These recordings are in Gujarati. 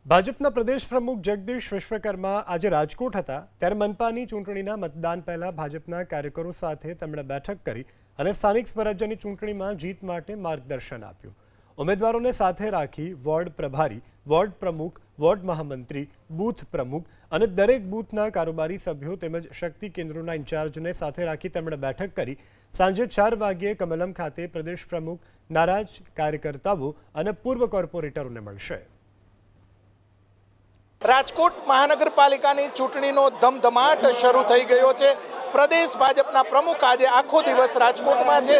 ભાજપના પ્રદેશ પ્રમુખ જગદીશ વિશ્વકર્મા આજે રાજકોટ હતા ત્યારે મનપાની ચૂંટણીના મતદાન પહેલા ભાજપના કાર્યકરો સાથે તેમણે બેઠક કરી અને સ્થાનિક સ્વરાજ્યની ચૂંટણીમાં જીત માટે માર્ગદર્શન આપ્યું। ઉમેદવારોને સાથે રાખી વોર્ડ પ્રભારી, વોર્ડ પ્રમુખ, વોર્ડ મહામંત્રી, બૂથ પ્રમુખ અને દરેક બૂથના કારોબારી સભ્યો તેમજ શક્તિ કેન્દ્રોના ઇન્ચાર્જને સાથે રાખી તેમણે બેઠક કરી। સાંજે 4 વાગ્યે કમલમ ખાતે પ્રદેશ પ્રમુખ નારાજ કાર્યકર્તાઓ અને પૂર્વ કોર્પોરેટરોને મળશે। રાજકોટ મહાનગરપાલિકાની ચૂંટણીનો ધમધમાટ શરૂ થઈ ગયો છે। પ્રદેશ ભાજપના પ્રમુખ આજે આખો દિવસ રાજકોટમાં છે।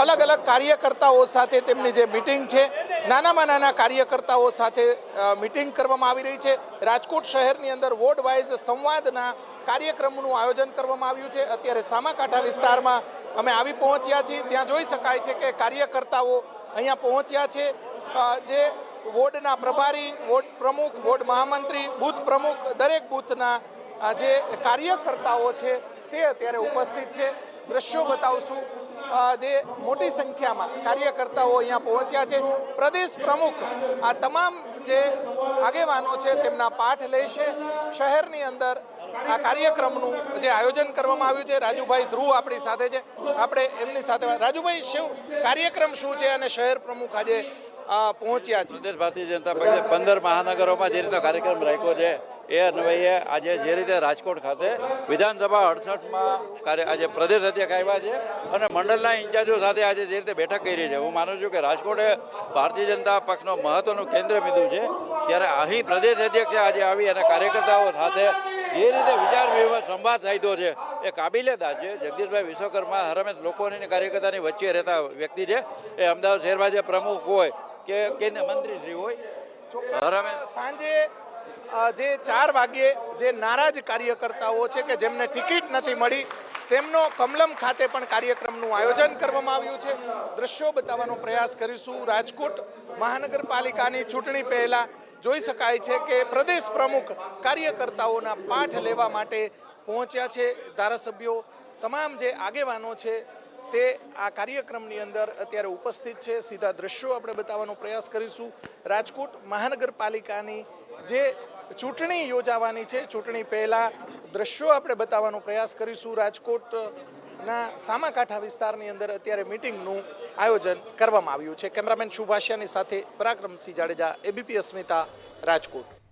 અલગ અલગ કાર્યકર્તાઓ સાથે તેમની જે મીટિંગ છે, નાનામાં નાના કાર્યકર્તાઓ સાથે મીટિંગ કરવામાં આવી રહી છે। રાજકોટ શહેરની અંદર વોર્ડ વાઇઝ સંવાદના કાર્યક્રમનું આયોજન કરવામાં આવ્યું છે। અત્યારે સામાકાંઠા વિસ્તારમાં અમે આવી પહોંચ્યા છીએ। ત્યાં જોઈ શકાય છે કે કાર્યકર્તાઓ અહીંયા પહોંચ્યા છે। જે વોર્ડના પ્રભારી, વોર્ડ પ્રમુખ, વોર્ડ મહામંત્રી, બૂથ પ્રમુખ, દરેક બૂથના જે કાર્યકર્તાઓ છે તે અત્યારે ઉપસ્થિત છે। દ્રશ્યો બતાવશું। જે મોટી સંખ્યામાં કાર્યકર્તાઓ અહીંયા પહોંચ્યા છે। પ્રદેશ પ્રમુખ આ તમામ જે આગેવાનો છે તેમના પાઠ લેશે। શહેરની અંદર આ કાર્યક્રમનું જે આયોજન કરવામાં આવ્યું છે, રાજુભાઈ ધ્રુવ આપણી સાથે છે, આપણે એમની સાથે। રાજુભાઈ, શું કાર્યક્રમ શું છે અને શહેર પ્રમુખ આજે પહોંચ્યા છે? પ્રદેશ ભારતીય જનતા પક્ષે 15 મહાનગરોમાં જે રીતે કાર્યક્રમ રાખ્યો છે એ અન્વયે આજે જે રીતે રાજકોટ ખાતે વિધાનસભા 68માં આજે પ્રદેશ અધ્યક્ષ આવ્યા છે અને મંડળના ઇન્ચાર્જો સાથે આજે જે રીતે બેઠક કરી છે, હું માનું છું કે રાજકોટ એ ભારતીય જનતા પક્ષનું મહત્વનું કેન્દ્ર બિંદુ છે। ત્યારે અહીં પ્રદેશ અધ્યક્ષે આજે આવી અને કાર્યકર્તાઓ સાથે જે રીતે વિચાર વિમર્શ સંવાદ સાધ્યો છે એ કાબિલેદાદ છે। જગદીશભાઈ વિશ્વકર્મા હરમેશ લોકોની કાર્યકર્તાની વચ્ચે રહેતા વ્યક્તિ છે। એ અમદાવાદ શહેર ભાજપ પ્રમુખ હોય કે કેન્દ્રીય મંત્રીશ્રી હોય, સાંજે જે 4 વાગ્યે જે નારાજ કાર્યકર્તાઓ છે કે જેમને ટિકિટ નથી મળી તેમનો કમલમ ખાતે પણ કાર્યક્રમનું આયોજન કરવામાં આવ્યું છે। દ્રશ્યો બતાવવાનો પ્રયાસ કરીશું। રાજકોટ મહાનગરપાલિકાની ચૂંટણી પહેલા જોઈ શકાય છે કે પ્રદેશ પ્રમુખ કાર્યકર્તાઓના પાઠ લેવા માટે પહોંચ્યા છે। ધારાસભ્યો, તમામ જે આગેવાનો છે તે આ કાર્યક્રમની અંદર અત્યારે ઉપસ્થિત છે। સીધા દ્રશ્યો આપણે બતાવવાનો પ્રયાસ કરીશું। રાજકોટ મહાનગરપાલિકાની જે ચૂંટણી યોજાવાની છે, ચૂંટણી પહેલાં દ્રશ્યો આપણે બતાવવાનો પ્રયાસ કરીશું। રાજકોટના સામાકાંઠા વિસ્તારની અંદર અત્યારે મિટિંગનું આયોજન કરવામાં આવ્યું છે। કેમેરામેન શુભાશિયાની સાથે પરાક્રમસિંહ જાડેજા, એબીપી અસ્મિતા, રાજકોટ।